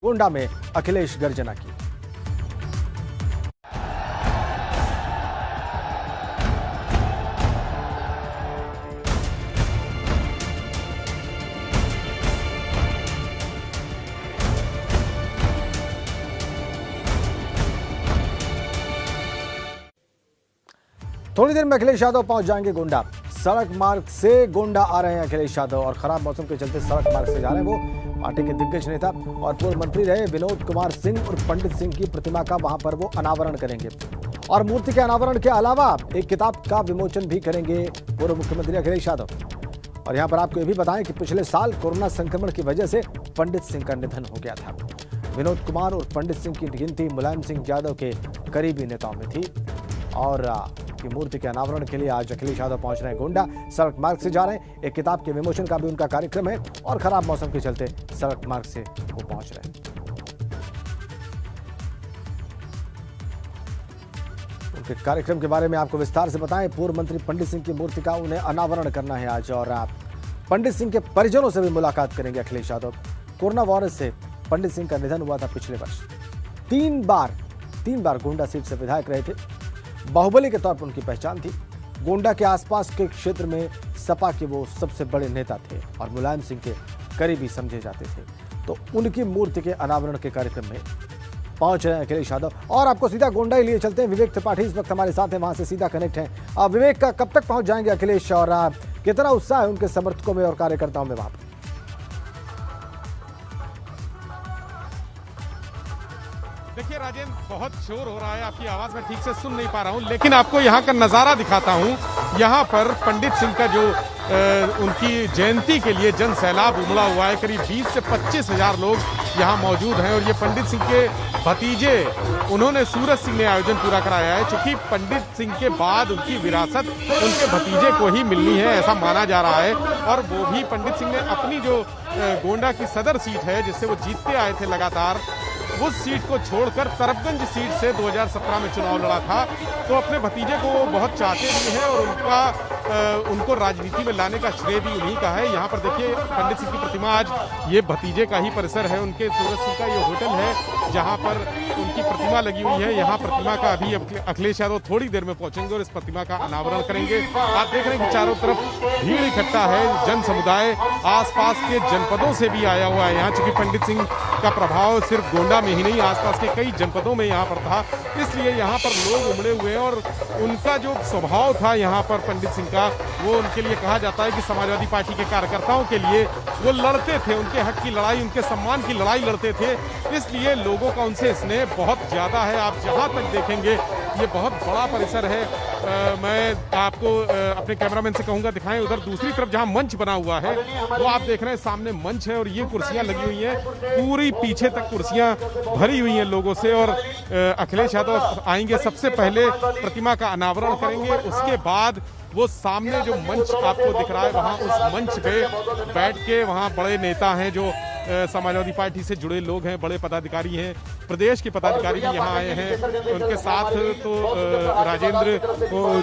गोंडा में अखिलेश गर्जना की। थोड़ी देर में अखिलेश यादव पहुंच जाएंगे गोंडा। सड़क मार्ग से गोंडा आ रहे हैं अखिलेश यादव और खराब मौसम के चलते सड़क मार्ग से जा रहे हैं वो। पार्टी के दिग्गज नेता और पूर्व मंत्री रहे विनोद कुमार सिंह और पंडित सिंह की प्रतिमा का वहां पर वो अनावरण करेंगे और मूर्ति के अनावरण के अलावा एक किताब का विमोचन भी करेंगे पूर्व मुख्यमंत्री अखिलेश यादव। और यहां पर आपको ये भी बताएं कि पिछले साल कोरोना संक्रमण की वजह से पंडित सिंह का निधन हो गया था। विनोद कुमार और पंडित सिंह की गिनती मुलायम सिंह यादव के करीबी नेताओं में थी और की मूर्ति के अनावरण के लिए आज अखिलेश यादव पहुंच रहे हैं गोंडा। सड़क मार्ग से जा रहे हैं, एक किताब के विमोचन का भी उनका कार्यक्रम है और खराब मौसम के चलते सड़क मार्ग से वो पहुंच रहे हैं। उनके कार्यक्रम के बारे में आपको विस्तार से बताएं। पूर्व मंत्री पंडित सिंह की मूर्ति का उन्हें अनावरण करना है आज और पंडित सिंह के परिजनों से भी मुलाकात करेंगे अखिलेश यादव। कोरोना वायरस से पंडित सिंह का निधन हुआ था पिछले वर्ष। तीन बार गोंडा सीट से विधायक रहे थे। बाहुबली के तौर पर उनकी पहचान थी। गोंडा के आसपास के क्षेत्र में सपा के वो सबसे बड़े नेता थे और मुलायम सिंह के करीबी समझे जाते थे। तो उनकी मूर्ति के अनावरण के कार्यक्रम में पहुंच रहे हैं अखिलेश यादव और आपको सीधा गोंडा ही लिए चलते हैं। विवेक त्रिपाठी इस वक्त हमारे साथ हैं, वहां से सीधा कनेक्ट है। विवेक का कब तक पहुंच जाएंगे अखिलेश और कितना उत्साह है उनके समर्थकों में और कार्यकर्ताओं में वहां पर? देखिए राजेंद्र, बहुत शोर हो रहा है, आपकी आवाज मैं ठीक से सुन नहीं पा रहा हूं, लेकिन आपको यहाँ का नजारा दिखाता हूं। यहाँ पर पंडित सिंह का जो उनकी जयंती के लिए जन सैलाब उमड़ा हुआ है। करीब 20 से 25 हजार लोग यहाँ मौजूद हैं और ये पंडित सिंह के भतीजे उन्होंने सूरज सिंह ने आयोजन पूरा कराया है। चूंकि पंडित सिंह के बाद उनकी विरासत उनके भतीजे को ही मिलनी है, ऐसा माना जा रहा है। और वो भी पंडित सिंह ने अपनी जो गोंडा की सदर सीट है जिससे वो जीतते आए थे लगातार, उस सीट को छोड़कर तरफगंज सीट से 2017 में चुनाव लड़ा था। तो अपने भतीजे को वो बहुत चाहते भी हैं और उनको राजनीति में लाने का श्रेय भी उन्हीं का है। यहाँ पर देखिए पंडित सिंह की प्रतिमा, आज ये भतीजे का ही परिसर है, उनके सूरज सिंह का ये होटल है जहाँ पर उनकी प्रतिमा लगी हुई है। यहाँ प्रतिमा का अभी अखिलेश यादव थोड़ी देर में पहुंचेंगे और इस प्रतिमा का अनावरण करेंगे। आप देख रहे हैं कि चारों तरफ भीड़ इकट्ठा है, जन समुदाय आसपास के जनपदों से भी आया हुआ है यहाँ। चूंकि पंडित सिंह का प्रभाव सिर्फ गोंडा में ही नहीं, आसपास के कई जनपदों में यहाँ पर था, इसलिए यहाँ पर लोग उमड़े हुए हैं। और उनका जो स्वभाव था यहाँ पर पंडित सिंह का, वो उनके लिए कहा जाता है कि समाजवादी पार्टी के कार्यकर्ताओं के लिए वो लड़ते थे, उनके हक की लड़ाई, उनके सम्मान की लड़ाई लड़ते थे। इसलिए लोगों का उनसे स्नेह बहुत ज्यादा है। आप जहाँ तक देखेंगे ये बहुत बड़ा परिसर है। मैं आपको अपने कैमरामैन से कहूंगा दिखाएं, उधर दूसरी तरफ जहां मंच बना हुआ है वो आप देख रहे हैं, सामने मंच है और ये कुर्सियां लगी हुई हैं, पूरी पीछे तक कुर्सियां भरी हुई हैं लोगों से। और अखिलेश यादव आएंगे, सबसे पहले प्रतिमा का अनावरण करेंगे, उसके बाद वो सामने जो मंच आपको दिख रहा है वहां उस मंच पे बैठ के वहां बड़े नेता हैं जो समाजवादी पार्टी से जुड़े लोग हैं, बड़े पदाधिकारी हैं, प्रदेश के पदाधिकारी भी यहाँ आए हैं। उनके साथ तो राजेंद्र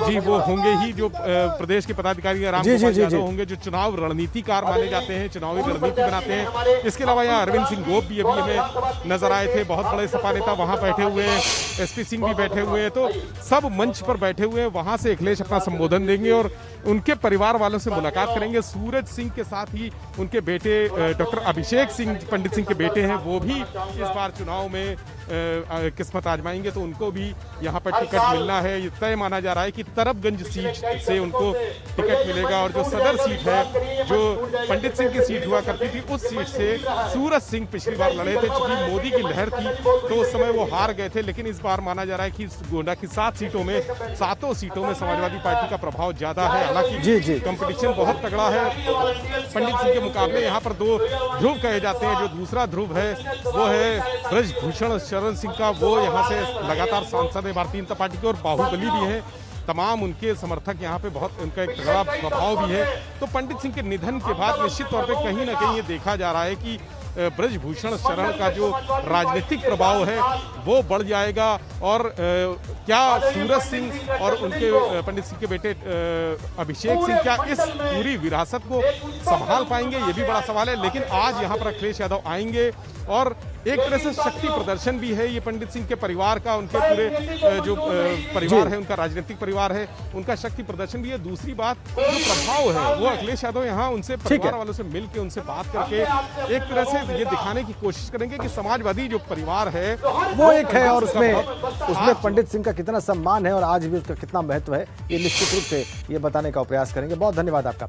जी वो होंगे ही जो प्रदेश के पदाधिकारी रामगोपाल यादव होंगे जो चुनाव रणनीतिकार माने जाते हैं, चुनावी रणनीति बनाते हैं। इसके अलावा यहाँ अरविंद सिंह गोप भी अभी हमें नजर आए थे, बहुत बड़े सपा नेता वहाँ बैठे हुए हैं, SP सिंह भी बैठे हुए हैं। तो सब मंच पर बैठे हुए हैं, वहाँ से अखिलेश अपना संबोधन देंगे और उनके परिवार वालों से मुलाकात करेंगे। सूरज सिंह के साथ ही उनके बेटे डॉक्टर अभिषेक सिंह पंडित सिंह के बेटे हैं, वो भी इस बार चुनाव में किस्मत आजमाएंगे, तो उनको भी यहाँ पर टिकट मिलना है। ये तय माना जा रहा है कि तरफगंज सीट से उनको टिकट मिलेगा और जो सदर सीट है जो पंडित सिंह की सीट हुआ करती थी उस सीट से सूरज सिंह पिछली बार लड़े थे। चूंकि मोदी की लहर थी तो उस समय वो हार गए थे, लेकिन इस बार माना जा रहा है कि गोंडा की 7 सीटों में समाजवादी पार्टी का प्रभाव ज्यादा है। हालांकि कंपटीशन बहुत तगड़ा है। पंडित सिंह के मुकाबले यहाँ पर 2 ध्रुव कहे जाते हैं। जो दूसरा ध्रुव है वो है ब्रजभूषण शरण सिंह का, वो यहाँ से लगातार सांसद है भारतीय जनता पार्टी के और बाहुबली भी है। तमाम उनके समर्थक यहाँ पे बहुत, उनका एक बड़ा प्रभाव भी है। तो पंडित सिंह के निधन के बाद निश्चित तौर पे कहीं ना कहीं ये देखा जा रहा है कि ब्रजभूषण शरण का जो राजनीतिक प्रभाव है वो बढ़ जाएगा। और क्या सूरज सिंह और उनके पंडित सिंह के बेटे अभिषेक सिंह क्या इस पूरी विरासत को संभाल पाएंगे, ये भी बड़ा सवाल है। लेकिन आज यहाँ पर अखिलेश यादव आएंगे और एक तरह से शक्ति प्रदर्शन भी है ये पंडित सिंह के परिवार का, उनके पूरे जो परिवार है, उनका राजनीतिक परिवार है, उनका शक्ति प्रदर्शन भी है। दूसरी बात जो प्रभाव है वो अखिलेश यादव यहाँ उनसे परिवार वालों से मिल के उनसे बात करके एक तरह से ये दिखाने की कोशिश करेंगे कि समाजवादी जो परिवार है वो एक है और उसमें पंडित सिंह का कितना सम्मान है और आज भी उसका कितना महत्व है, ये निश्चित रूप से ये बताने का प्रयास करेंगे। बहुत धन्यवाद आपका।